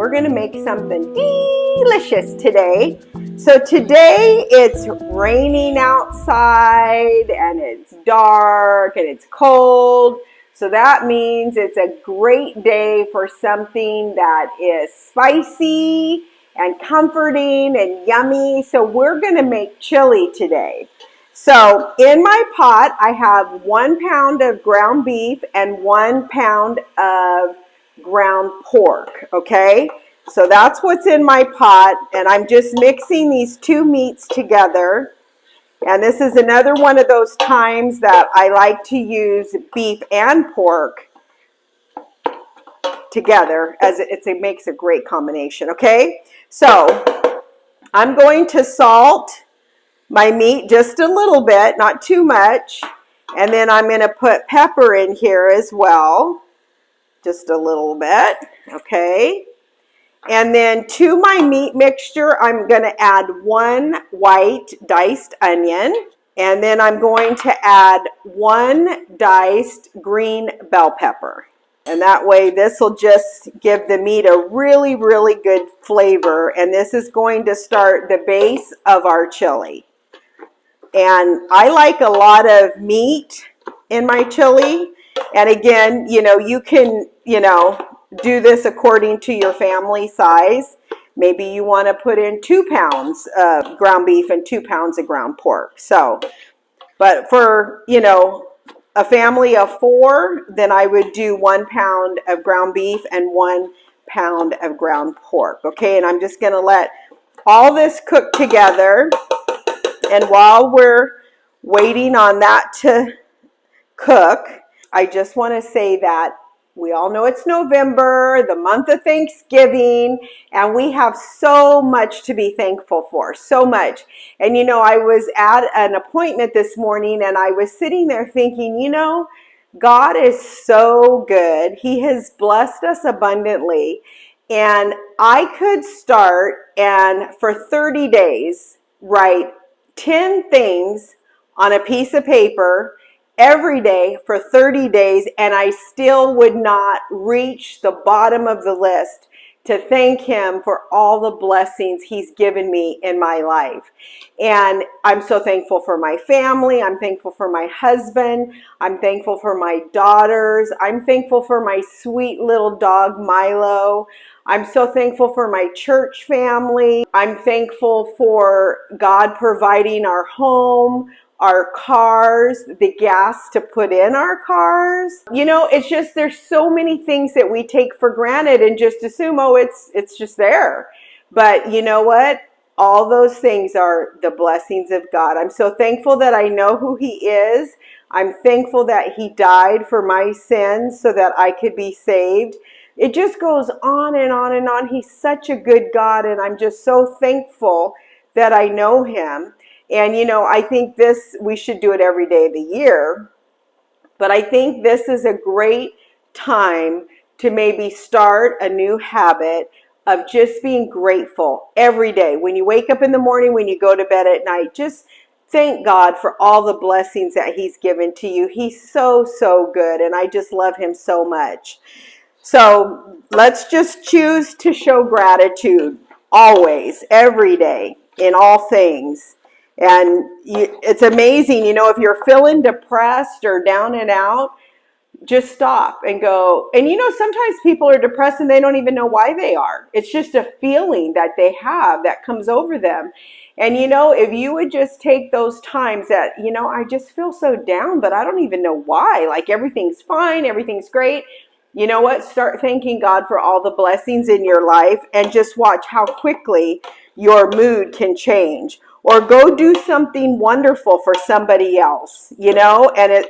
we're going to make something delicious today. So today it's raining outside and it's dark and it's cold. So that means it's a great day for something that is spicy and comforting and yummy. So we're going to make chili today. So in my pot, I have 1 pound of ground beef and 1 pound of ground pork, okay? So that's what's in my pot, and I'm just mixing these two meats together. And this is another one of those times that I like to use beef and pork together, as it makes a great combination, okay? So I'm going to salt my meat just a little bit, not too much. And then I'm going to put pepper in here as well, just a little bit, okay? And then to my meat mixture, I'm going to add 1 white diced onion. And then I'm going to add 1 diced green bell pepper. And that way this will just give the meat a really, really good flavor. And this is going to start the base of our chili. And I like a lot of meat in my chili. And again, you can, do this according to your family size. Maybe you want to put in 2 pounds of ground beef and 2 pounds of ground pork. So, but for, a family of 4, then I would do 1 pound of ground beef and 1 pound of ground pork. Okay, and I'm just going to let all this cook together. And while we're waiting on that to cook, I just want to say that we all know it's November, the month of Thanksgiving, and we have so much to be thankful for, so much. And I was at an appointment this morning and I was sitting there thinking, God is so good. He has blessed us abundantly. And I could start and for 30 days write 10 things on a piece of paper every day for 30 days, and I still would not reach the bottom of the list to thank him for all the blessings he's given me in my life. And I'm so thankful for my family. I'm thankful for my husband. I'm thankful for my daughters. I'm thankful for my sweet little dog, Milo. I'm so thankful for my church family. I'm thankful for God providing our home, our cars, the gas to put in our cars. It's just, there's so many things that we take for granted and just assume, oh, it's just there. But you know what? All those things are the blessings of God. I'm so thankful that I know who he is. I'm thankful that he died for my sins so that I could be saved. It just goes on and on and on. He's such a good God, and I'm just so thankful that I know him. And, I think we should do it every day of the year. But I think this is a great time to maybe start a new habit of just being grateful every day. When you wake up in the morning, when you go to bed at night, just thank God for all the blessings that he's given to you. He's so, so good, and I just love him so much. So let's just choose to show gratitude always, every day, in all things. And it's amazing, if you're feeling depressed or down and out, just stop and go. And sometimes people are depressed and they don't even know why they are. It's just a feeling that they have that comes over them. And if you would just take those times that, I just feel so down, but I don't even know why. Like everything's fine, everything's great. You know what? Start thanking God for all the blessings in your life and just watch how quickly your mood can change. Or go do something wonderful for somebody else, and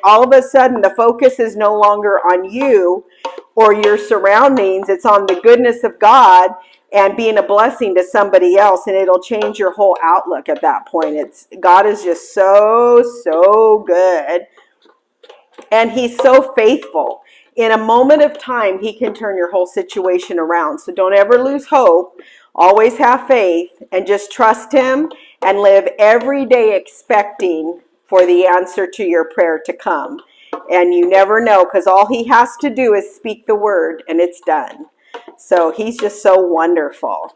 all of a sudden the focus is no longer on you or your surroundings. It's on the goodness of God and being a blessing to somebody else, and it'll change your whole outlook at that point. God is just so, so good, and he's so faithful. In a moment of time, he can turn your whole situation around. So don't ever lose hope. Always have faith and just trust him and live every day expecting for the answer to your prayer to come. And you never know, because all he has to do is speak the word and it's done. So he's just so wonderful.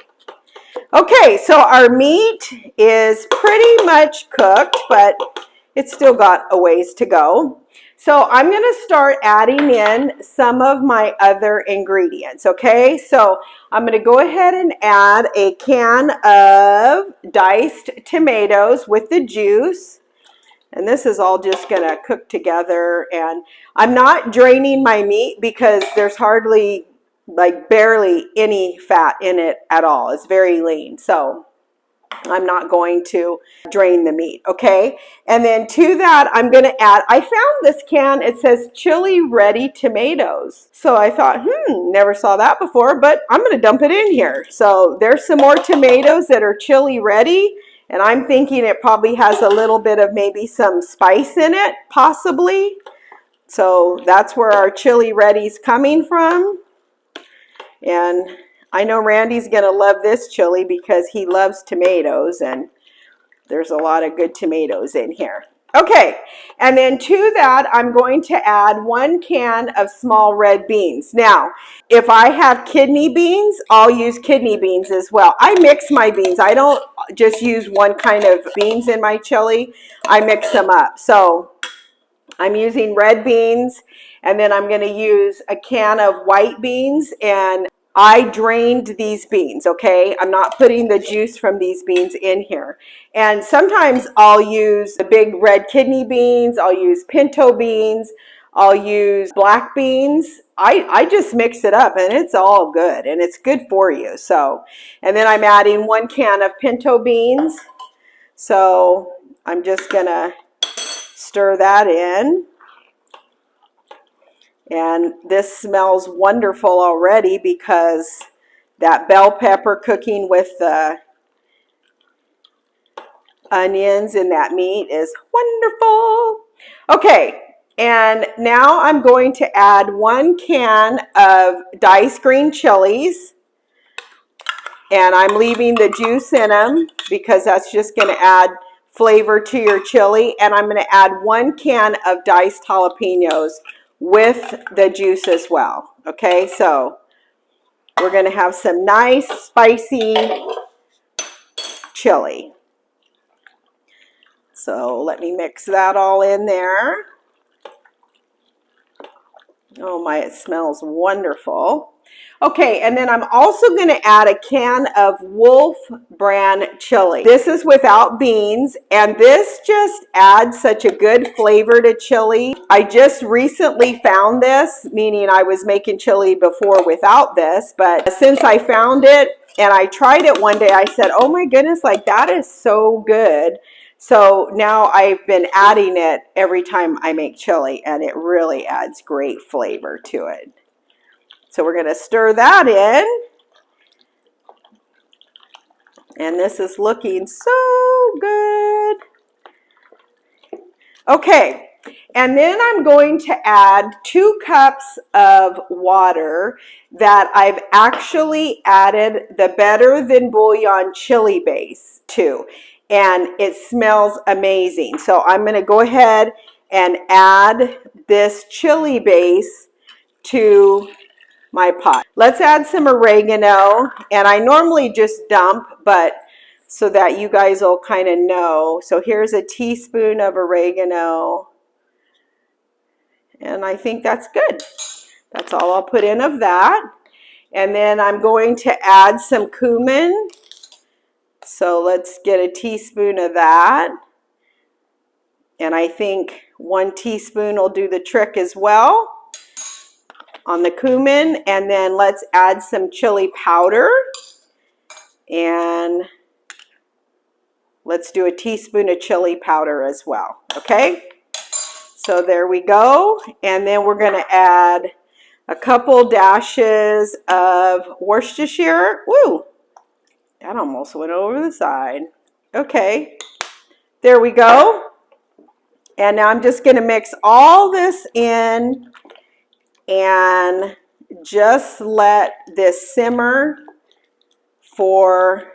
Okay, so our meat is pretty much cooked, but it's still got a ways to go. So I'm going to start adding in some of my other ingredients, okay? So I'm going to go ahead and add a can of diced tomatoes with the juice. And this is all just going to cook together. And I'm not draining my meat because there's hardly, like barely any fat in it at all. It's very lean. So I'm not going to drain the meat, okay? And then to that, I'm going to add, I found this can, it says Chili Ready tomatoes. So I thought, never saw that before, but I'm going to dump it in here. So there's some more tomatoes that are chili ready, and I'm thinking it probably has a little bit of maybe some spice in it, possibly. So that's where our Chili Ready's coming from. And I know Randy's going to love this chili because he loves tomatoes, and there's a lot of good tomatoes in here. Okay, and then to that, I'm going to add 1 can of small red beans. Now, if I have kidney beans, I'll use kidney beans as well. I mix my beans. I don't just use one kind of beans in my chili. I mix them up. So I'm using red beans, and then I'm going to use a can of white beans, and I drained these beans, okay? I'm not putting the juice from these beans in here. And sometimes I'll use the big red kidney beans, I'll use pinto beans, I'll use black beans. I just mix it up, and it's all good, and it's good for you. So, and then I'm adding 1 can of pinto beans. So I'm just gonna stir that in. And this smells wonderful already because that bell pepper cooking with the onions and that meat is wonderful. Okay, and now I'm going to add 1 can of diced green chilies. And I'm leaving the juice in them because that's just going to add flavor to your chili. And I'm going to add 1 can of diced jalapenos with the juice as well. Okay, so we're going to have some nice spicy chili. So let me mix that all in there. Oh my, it smells wonderful. Okay, and then I'm also going to add a can of Wolf brand chili. This is without beans, and this just adds such a good flavor to chili. I just recently found this, meaning I was making chili before without this, but since I found it and I tried it one day, I said, oh my goodness, like that is so good. So now I've been adding it every time I make chili, and it really adds great flavor to it. So we're going to stir that in. And this is looking so good. Okay, and then I'm going to add 2 cups of water that I've actually added the Better Than Bouillon chili base to. And it smells amazing. So I'm going to go ahead and add this chili base to my pot. Let's add some oregano, and I normally just dump, but so that you guys will kind of know. So here's a teaspoon of oregano, and I think that's good. That's all I'll put in of that. And then I'm going to add some cumin. So let's get a teaspoon of that. And I think 1 teaspoon will do the trick as well on the cumin. And then let's add some chili powder, and let's do a teaspoon of chili powder as well. Okay, so there we go. And then we're going to add a couple dashes of Worcestershire. Woo, that almost went over the side. Okay, there we go. And now I'm just going to mix all this in and just let this simmer for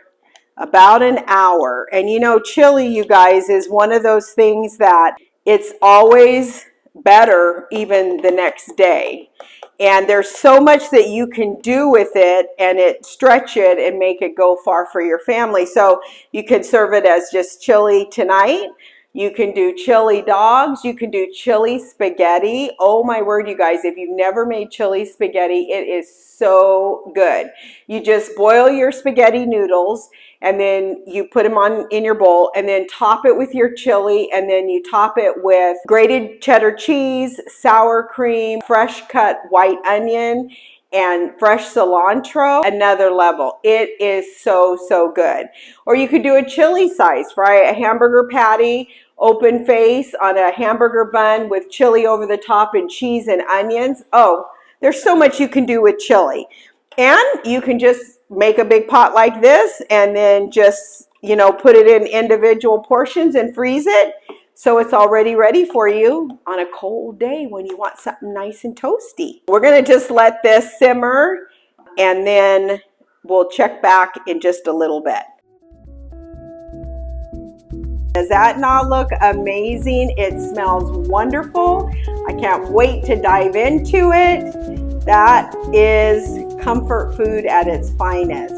about an hour. And you know, chili, you guys, is one of those things that it's always better even the next day. And there's so much that you can do with it and stretch it and make it go far for your family. So you can serve it as just chili tonight. You can do chili dogs. You can do chili spaghetti. Oh my word, you guys, if you've never made chili spaghetti, it is so good. You just boil your spaghetti noodles and then you put them in your bowl and then top it with your chili, and then you top it with grated cheddar cheese, sour cream, fresh cut white onion, and fresh cilantro. Another level. It is so, so good. Or you could do a chili size, fry a hamburger patty, open face on a hamburger bun with chili over the top and cheese and onions. Oh, there's so much you can do with chili. And you can just make a big pot like this and then just, put it in individual portions and freeze it. So it's already ready for you on a cold day when you want something nice and toasty. We're going to just let this simmer and then we'll check back in just a little bit. Does that not look amazing? It smells wonderful. I can't wait to dive into it. That is comfort food at its finest.